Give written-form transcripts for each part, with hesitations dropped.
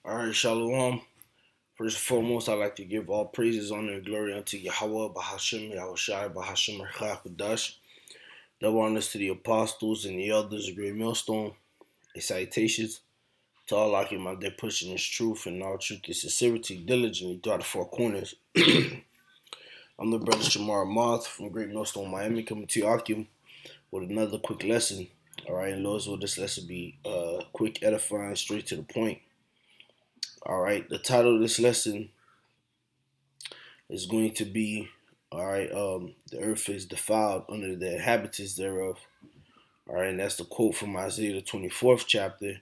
All right, Shalom. First and foremost, I'd like to give all praises, honor, and glory unto Yahweh, Bahashim, Yahushai, Bahashim, Rechakadash. Double honors to the apostles and the elders of Great Millstone. And salutations to all like him out there pushing his truth and all truth and sincerity diligently throughout the four corners. I'm the brother Shamar Moth from Great Millstone, Miami, coming to you with another quick lesson. All right, and Lord's will this lesson be quick, edifying, straight to the point. All right, the title of this lesson is going to be, all right, the earth is defiled under the inhabitants thereof. All right, and that's the quote from Isaiah the 24th chapter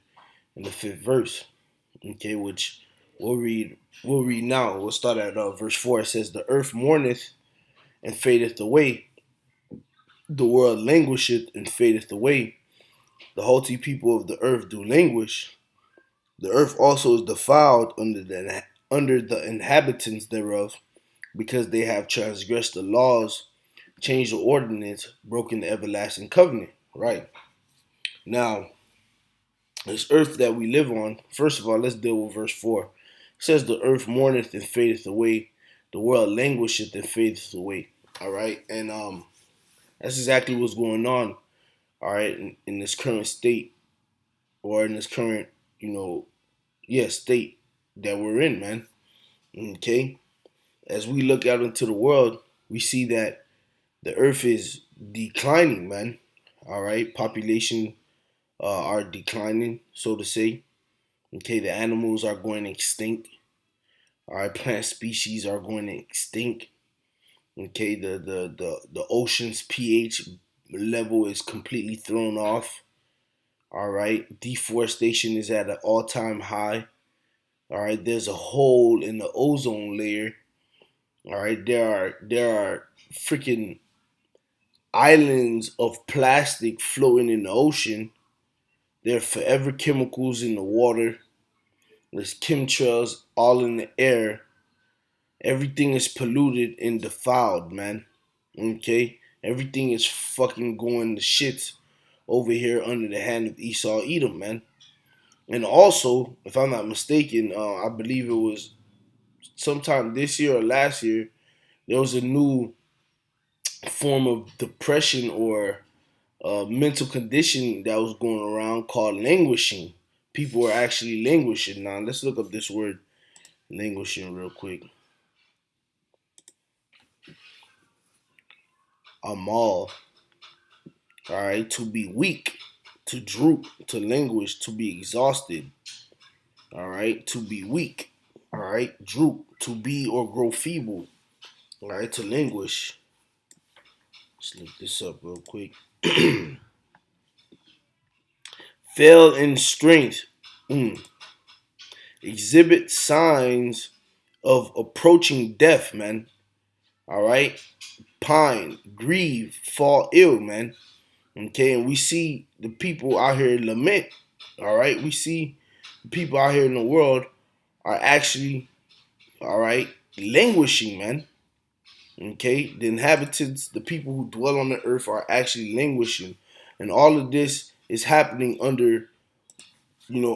in the 5th verse. Okay, which we'll read now. We'll start at verse 4. It says, "The earth mourneth and fadeth away, the world languisheth and fadeth away. The haughty people of the earth do languish. The earth also is defiled under the inhabitants thereof, because they have transgressed the laws, changed the ordinance, broken the everlasting covenant." Right. Now, this earth that we live on, first of all, let's deal with verse 4. It says, "The earth mourneth and fadeth away, the world languisheth and fadeth away." All right. And that's exactly what's going on, all right, in this current state, or in this current, you know, state that we're in, man. Okay. As we look out into the world, we see that the earth is declining, man. All right, population are declining, so to say. Okay, the animals are going extinct. All right, plant species are going extinct. Okay, the ocean's pH level is completely thrown off. All right, deforestation is at an all-time high. All right, there's a hole in the ozone layer. All right, there are freaking islands of plastic floating in the ocean. There are forever chemicals in the water. There's chemtrails all in the air. Everything is polluted and defiled, man. Okay? Everything is fucking going to shit over here under the hand of Esau Edom, man. And also, if I'm not mistaken, I believe it was sometime this year or last year, there was a new form of depression or mental condition that was going around called languishing. People are actually languishing now. Let's look up this word languishing real quick. Amal. All right, to be weak, to droop, to languish, to be exhausted. All right, to be weak. All right, droop, to be or grow feeble. All right, to languish. Let's look this up real quick. Fail in strength. Mm. Exhibit signs of approaching death, man. All right, pine, grieve, fall ill, man. Okay, and we see the people out here lament. All right, we see the people out here in the world are actually, all right, languishing, man. Okay, the inhabitants, the people who dwell on the earth, are actually languishing, and all of this is happening under,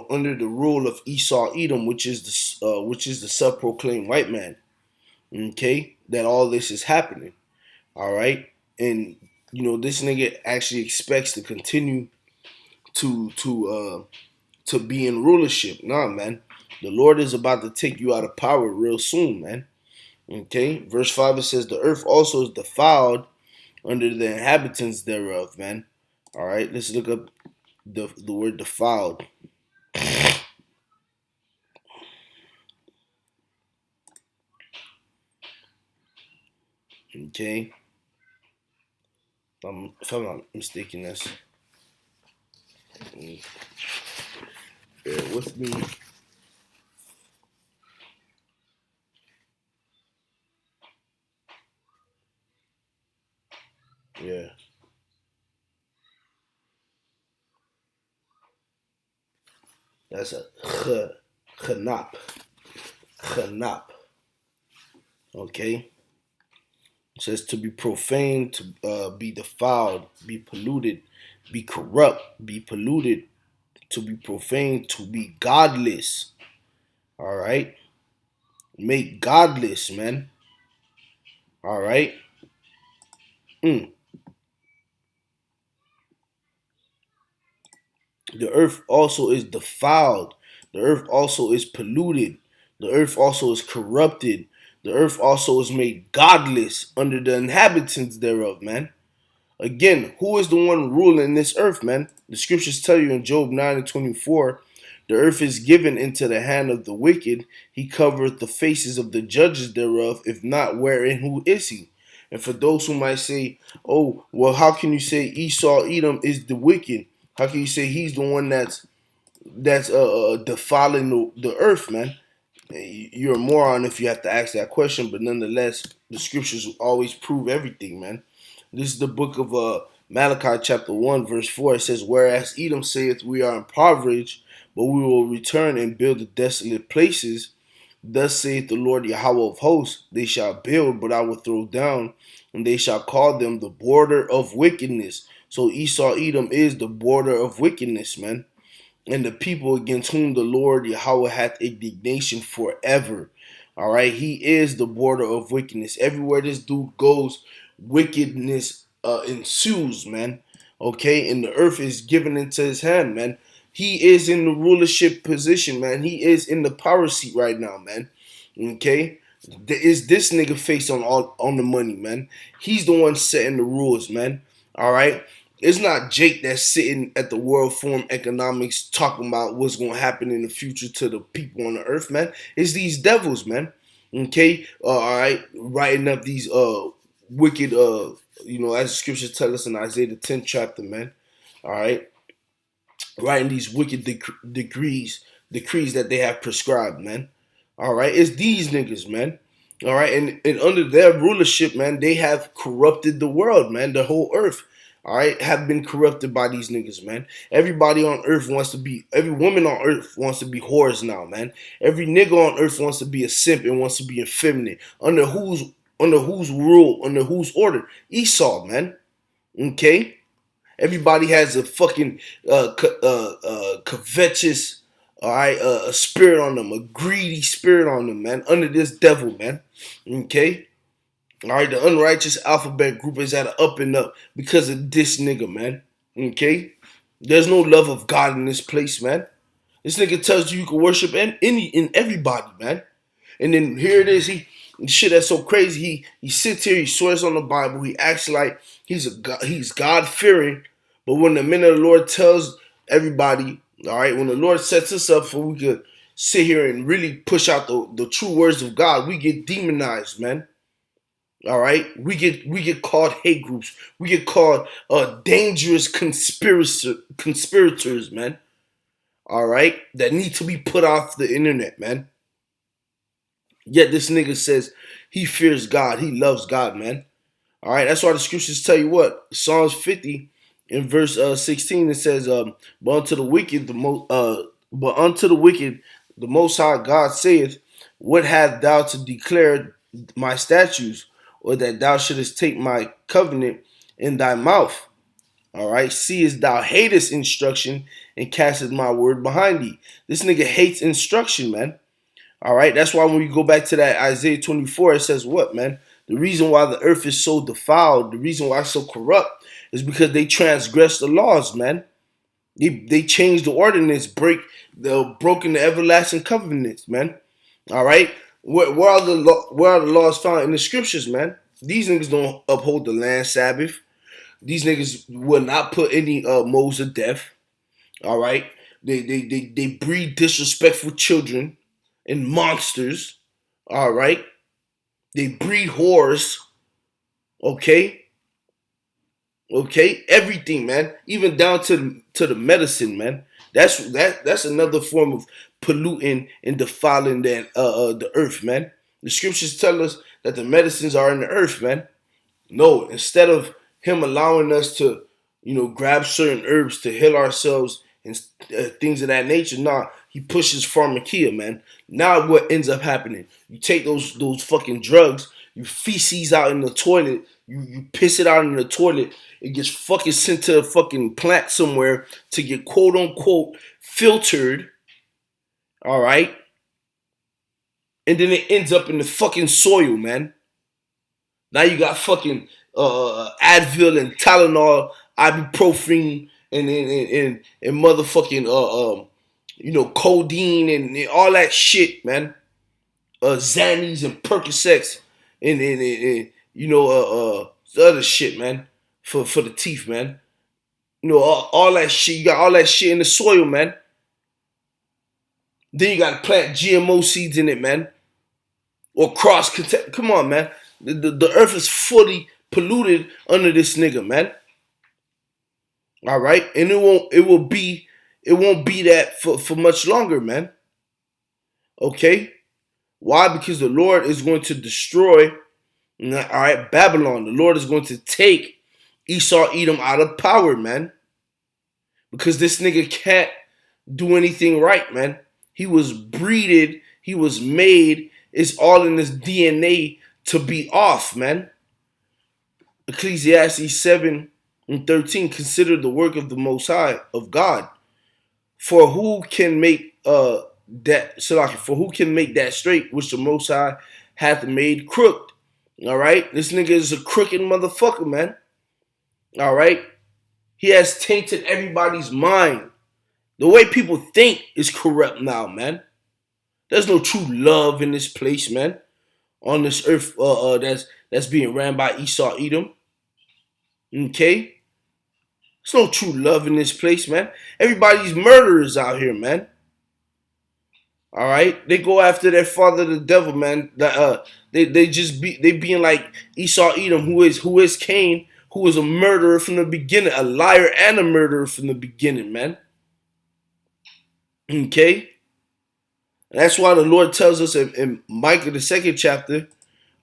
under the rule of Esau Edom, which is the self-proclaimed white man. Okay, that all this is happening. All right, and this nigga actually expects to continue to be in rulership. Nah, man, the Lord is about to take you out of power real soon, man. Okay, verse 5, it says, "The earth also is defiled under the inhabitants thereof," man. All right, let's look up the word defiled. Okay, if I'm not mistaken, that's, bear with me. Yeah, that's a chanap. Chanap. Okay, it says to be profane, to be defiled, be polluted, be corrupt, be polluted, to be profane, to be godless. All right, make godless, man. All right. Mm. The earth also is defiled. The earth also is polluted. The earth also is corrupted. The earth also is made godless under the inhabitants thereof, man. Again, who is the one ruling this earth, man? The scriptures tell you in Job 9 and 24, the earth is given into the hand of the wicked. He covereth the faces of the judges thereof. If not, wherein who is he? And for those who might say, oh, well, how can you say Esau, Edom is the wicked? How can you say he's the one that's defiling the earth, man? You're a moron if you have to ask that question, but nonetheless, the scriptures always prove everything, man. This is the book of Malachi, chapter 1, verse 4. It says, whereas Edom saith, we are impoverished, but we will return and build the desolate places. Thus saith the Lord Yahweh of hosts, they shall build, but I will throw down, and they shall call them the border of wickedness. So Esau, Edom is the border of wickedness, man, and the people against whom the Lord Yahweh hath indignation forever. All right, he is the border of wickedness. Everywhere this dude goes, wickedness ensues, man. Okay, and the earth is given into his hand, man. He is in the rulership position, man. He is in the power seat right now, man. Okay, is this nigga face on the money, man? He's the one setting the rules, man. All right, it's not Jake that's sitting at the World Forum Economics talking about what's going to happen in the future to the people on the earth, man. It's these devils, man. Okay, all right, writing up these wicked as the scriptures tell us in Isaiah the 10th chapter, man. All right, writing these wicked decrees that they have prescribed, man. All right, it's these niggas, man. All right, and under their rulership, man, they have corrupted the world, man. The whole earth, all right, have been corrupted by these niggas, man. Everybody on earth wants to be, every woman on earth wants to be whores now, man. Every nigga on earth wants to be a simp and wants to be effeminate. Under whose rule, under whose order? Esau, man. Okay, everybody has a fucking covetous, all right, a spirit on them, a greedy spirit on them, man. Under this devil, man. Okay, all right. The unrighteous alphabet group is at an up and up because of this nigga, man. Okay, there's no love of God in this place, man. This nigga tells you can worship in everybody, man. And then here it is. Shit that's so crazy. He sits here. He swears on the Bible. He acts like he's God fearing. But when the minute of the Lord tells everybody, all right, when the Lord sets us up for we could sit here and really push out the true words of God, we get demonized, man. All right, we get called hate groups. We get called dangerous conspirators, man. All right, that need to be put off the internet, man. Yet this nigga says he fears God. He loves God, man. All right, that's why the scriptures tell you what. Psalms 50 in verse 16 it says, "But unto the wicked the Most High God saith, What hast thou to declare my statutes, or that thou shouldest take my covenant in thy mouth? All right, seest thou hatest instruction and castest my word behind thee." This nigga hates instruction, man. All right, that's why when we go back to that Isaiah 24, it says what, man? The reason why the earth is so defiled, the reason why it's so corrupt, is because they transgress the laws, man. They changed the ordinance, broken the everlasting covenants, man. All right, where are the laws found in the scriptures, man? These niggas don't uphold the land Sabbath. These niggas will not put any modes of death. All right, they breed disrespectful children and monsters. All right, they breed whores. Okay, okay, everything, man, even down to the medicine, man. That's another form of polluting and defiling the earth, man. The scriptures tell us that the medicines are in the earth, man. No, instead of him allowing us to, grab certain herbs to heal ourselves and things of that nature, nah, he pushes pharmakia, man. Now what ends up happening? You take those fucking drugs, you feces out in the toilet, you piss it out in the toilet, it gets fucking sent to a fucking plant somewhere to get quote unquote filtered, all right? and then it ends up in the fucking soil, man. Now you got fucking Advil and Tylenol, ibuprofen, and motherfucking codeine and all that shit, man. Xannies and Percocets and the other shit, man, for the teeth, man. All that shit. You got all that shit in the soil, man. Then you got to plant GMO seeds in it, man, or cross contact. Come on, man. The earth is fully polluted under this nigga, man. All right, and it won't be that for much longer, man. Okay, why? Because the Lord is going to destroy. All right, Babylon. The Lord is going to take Esau, Edom out of power, man. Because this nigga can't do anything right, man. He was breeded. He was made. It's all in his DNA to be off, man. Ecclesiastes 7:13. Consider the work of the Most High, of God. For who can make For who can make that straight which the Most High hath made crooked? All right, this nigga is a crooked motherfucker, man. All right, he has tainted everybody's mind. The way people think is corrupt now, man. There's no true love in this place, man. On this earth, that's being ran by Esau, Edom. Okay, there's no true love in this place, man. Everybody's murderers out here, man. All right, they go after their father, the devil, man. They being like Esau, Edom, who is Cain, who was a murderer from the beginning, a liar and a murderer from the beginning, man. Okay, that's why the Lord tells us in Micah the 2nd chapter,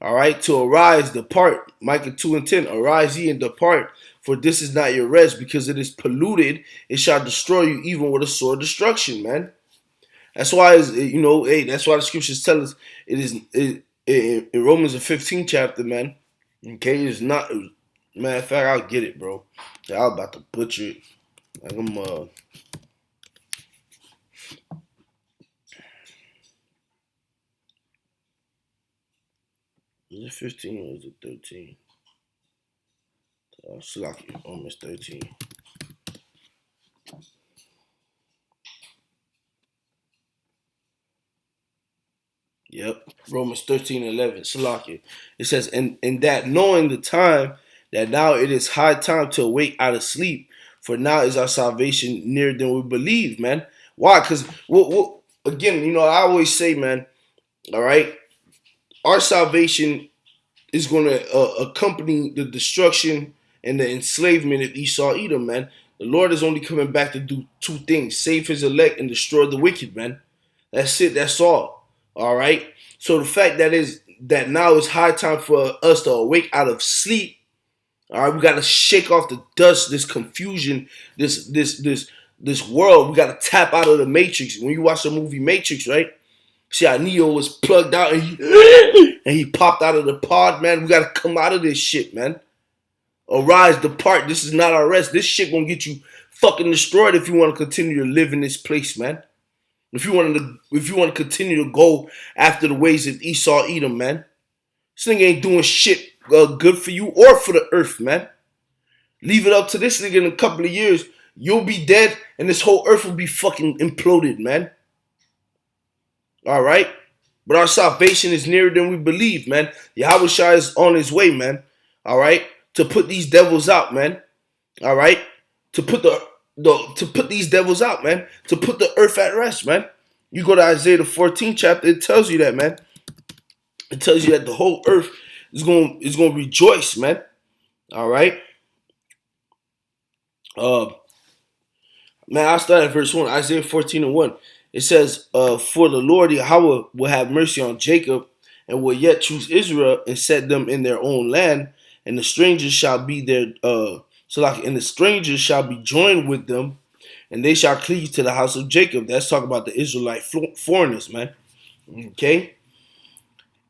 all right, to arise, depart. Micah 2:10, arise ye and depart, for this is not your rest, because it is polluted. It shall destroy you, even with a sword destruction, man. That's why, that's why the scriptures tell us in Romans the 15th chapter, man. Okay, it's not. Matter of fact, I'll get it, bro. I was about to butcher it. Like I'm Is it 15 or is it 13? Slocky, almost 13. Yep, Romans 13:11. Slocky. It says, and that knowing the time, that now it is high time to awake out of sleep, for now is our salvation nearer than we believe, man. Why? Because, again, I always say, man, all right, our salvation is going to accompany the destruction and the enslavement of Esau, Edom, man. The Lord is only coming back to do two things: save his elect and destroy the wicked, man. That's it. That's all. All right. So the fact that now it's high time for us to awake out of sleep. All right, we got to shake off the dust, this confusion, this world. We got to tap out of the Matrix. When you watch the movie Matrix, right? See how Neo was plugged out and he popped out of the pod, man. We got to come out of this shit, man. Arise, depart. This is not our rest. This shit gonna get you fucking destroyed if you want to continue to live in this place, man. If you want to continue to go after the ways of Esau, Edom, man. This nigga ain't doing shit good for you or for the earth, man. Leave it up to this nigga in a couple of years. You'll be dead and this whole earth will be fucking imploded, man. All right? But our salvation is nearer than we believe, man. Yahweh Shai is on his way, man. All right? To put these devils out, man. All right? To put these devils out, man. To put the earth at rest, man. You go to Isaiah the 14th chapter, it tells you that, man. It tells you that the whole earth is going to rejoice, man. All right? Man, I'll start at verse 1. Isaiah 14:1. It says, for the Lord Yahweh will have mercy on Jacob and will yet choose Israel and set them in their own land, and the strangers shall be and the strangers shall be joined with them, and they shall cleave to the house of Jacob. That's talking about the Israelite foreigners, man. Okay?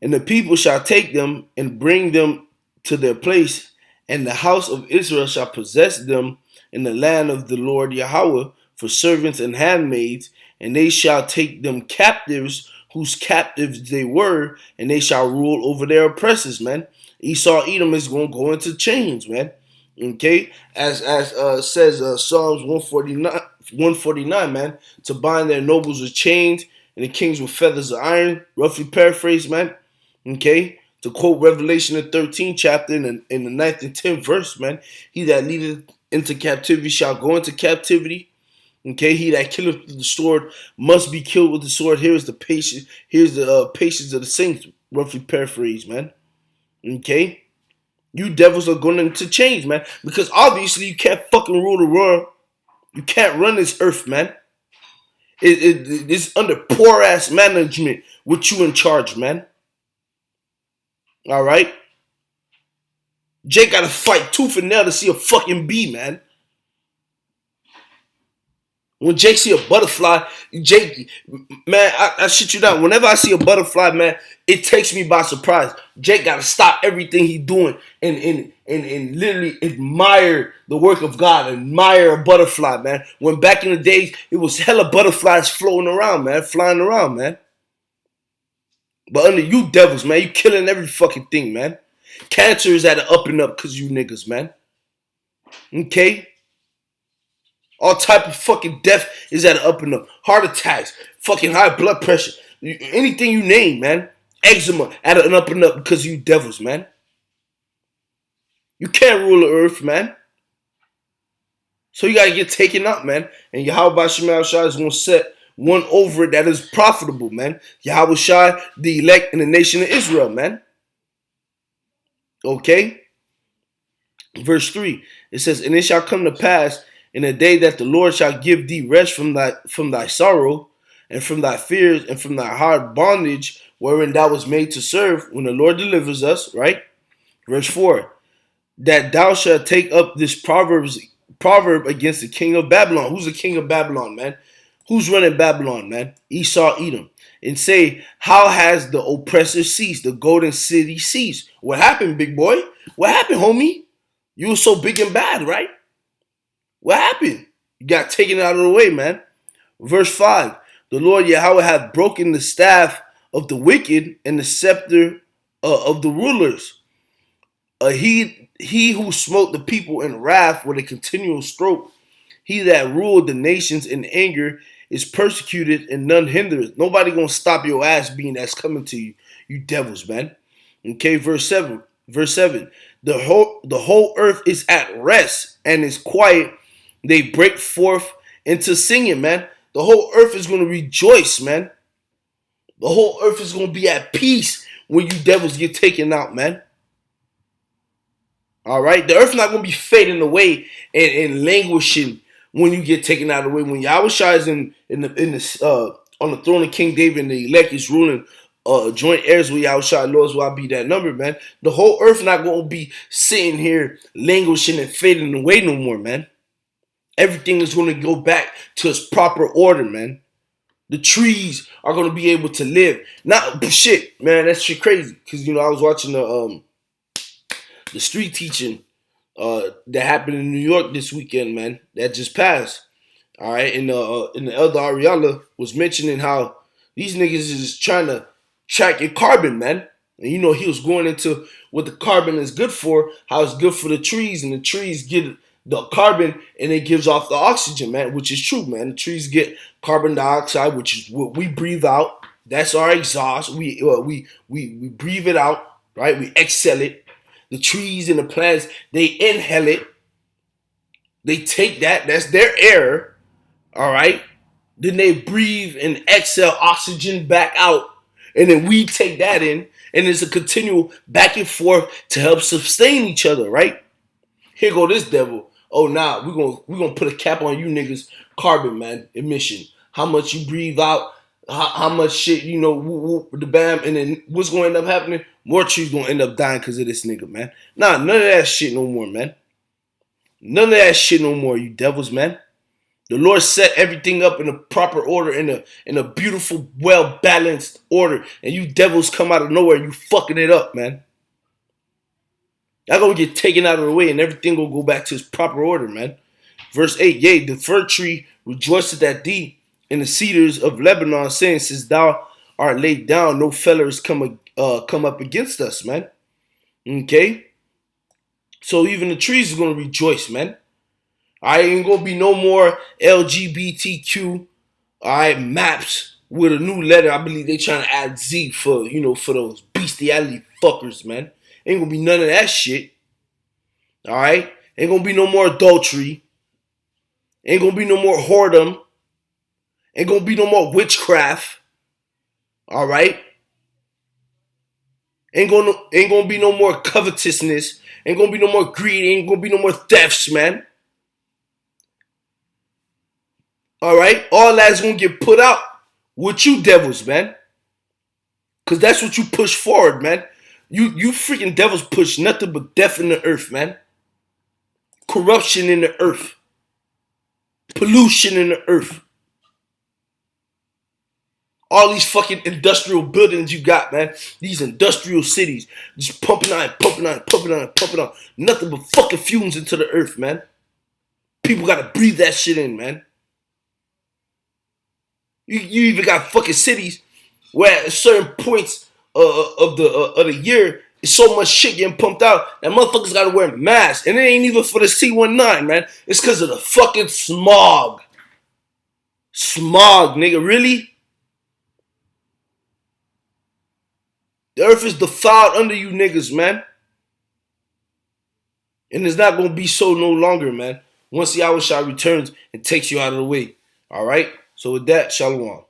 And the people shall take them and bring them to their place, and the house of Israel shall possess them in the land of the Lord Yahweh for servants and handmaids, and they shall take them captives whose captives they were, and they shall rule over their oppressors, man. Esau Edom is going to go into chains, man. Okay, as says Psalms 149, man, to bind their nobles with chains and the kings with feathers of iron. Roughly paraphrased, man. Okay, to quote Revelation the 13th chapter in the 9th and 10th verse, man. He that leadeth into captivity shall go into captivity. Okay, he that killeth with the sword must be killed with the sword. Here's the patience. Here's the patience of the saints. Roughly paraphrased, man. Okay. You devils are going to change, man. Because obviously you can't fucking rule the world. You can't run this earth, man. It's under poor ass management with you in charge, man. Alright? Jake gotta fight tooth and nail to see a fucking bee, man. When Jake see a butterfly, Jake, man, I shit you down. Whenever I see a butterfly, man, it takes me by surprise. Jake got to stop everything he's doing and literally admire the work of God, admire a butterfly, man. When back in the days, it was hella butterflies floating around, man, flying around, man. But under you devils, man, you killing every fucking thing, man. Cancer is at an up and up because you niggas, man. Okay? All type of fucking death is at an up and up. Heart attacks, fucking high blood pressure, anything you name, man. Eczema at an up and up because of you devils, man. You can't rule the earth, man. So you gotta get taken up, man. And Yahweh Shemal Shai is gonna set one over it that is profitable, man. Yahweh Shai, the elect in the nation of Israel, man. Okay? Verse 3, it says, and it shall come to pass in the day that the Lord shall give thee rest from thy sorrow, and from thy fears, and from thy hard bondage, wherein thou was made to serve, when the Lord delivers us, right? Verse 4, that thou shalt take up this proverb against the king of Babylon. Who's the king of Babylon, man? Who's running Babylon, man? Esau, Edom. And say, how has the oppressor ceased? The golden city ceased. What happened, big boy? What happened, homie? You were so big and bad, right? What happened? You got taken out of the way, man. Verse 5, the Lord Yahweh hath broken the staff of the wicked and the scepter of the rulers. He who smote the people in wrath with a continual stroke, he that ruled the nations in anger, is persecuted and none hindereth. Nobody gonna stop your ass being that's coming to you, you devils, man. Okay, verse 7. The whole earth is at rest and is quiet. They break forth into singing, man. The whole earth is going to rejoice, man. The whole earth is going to be at peace when you devils get taken out, man. All right? The earth's not going to be fading away and languishing when you get taken out of the way. When Yahweh Shai is on the throne of King David and the elect is ruling joint heirs with Yahweh Shai, Lord's will I be that number, man. The whole earth not going to be sitting here languishing and fading away no more, man. Everything is going to go back to its proper order, man. The trees are going to be able to live. Not shit, man. That shit crazy. Because I was watching the street teaching that happened in New York this weekend, man. That just passed. All right, and the Elder Ariella was mentioning how these niggas is trying to track your carbon, man. And he was going into what the carbon is good for, how it's good for the trees, and the trees get the carbon and it gives off the oxygen, man, which is true, man. The trees get carbon dioxide, which is what we breathe out. That's our exhaust. We breathe it out, right? We exhale it. The trees and the plants, they inhale it. They take that. That's their air, all right? Then they breathe and exhale oxygen back out. And then we take that in. And it's a continual back and forth to help sustain each other, right? Here go this devil. Oh, nah, we're gonna put a cap on you niggas' carbon, man, emission. How much you breathe out, how much shit, the bam, and then what's gonna end up happening? More trees gonna end up dying because of this nigga, man. Nah, none of that shit no more, man. None of that shit no more, you devils, man. The Lord set everything up in a proper order, in a beautiful, well-balanced order. And you devils come out of nowhere, you fucking it up, man. Y'all gonna get taken out of the way and everything will go back to its proper order, man. Verse 8, yea, the fir tree rejoiceth at thee, and the cedars of Lebanon, saying, since thou are laid down, no fellers come up against us, man. Okay? So even the trees is gonna rejoice, man. I ain't gonna be no more LGBTQ, alright, maps with a new letter. I believe they trying to add Z for, for those bestiality fuckers, man. Ain't gonna be none of that shit. Alright? Ain't gonna be no more adultery. Ain't gonna be no more whoredom. Ain't gonna be no more witchcraft. Alright? Ain't gonna be no more covetousness. Ain't gonna be no more greed. Ain't gonna be no more thefts, man. Alright? All that's gonna get put out with you devils, man. Cause that's what you push forward, man. You freaking devils push nothing but death in the earth, man. Corruption in the earth. Pollution in the earth. All these fucking industrial buildings you got, man. These industrial cities. Just pumping on, pumping on, pumping on, pumping on. Nothing but fucking fumes into the earth, man. People gotta breathe that shit in, man. You even got fucking cities where at certain points of the year, it's so much shit getting pumped out that motherfuckers gotta wear masks. And it ain't even for the C19, man. It's because of the fucking smog. Smog, nigga. Really? The earth is defiled under you niggas, man. And it's not gonna be so no longer, man. Once the Yahweh returns and takes you out of the way. Alright? So with that, shalom.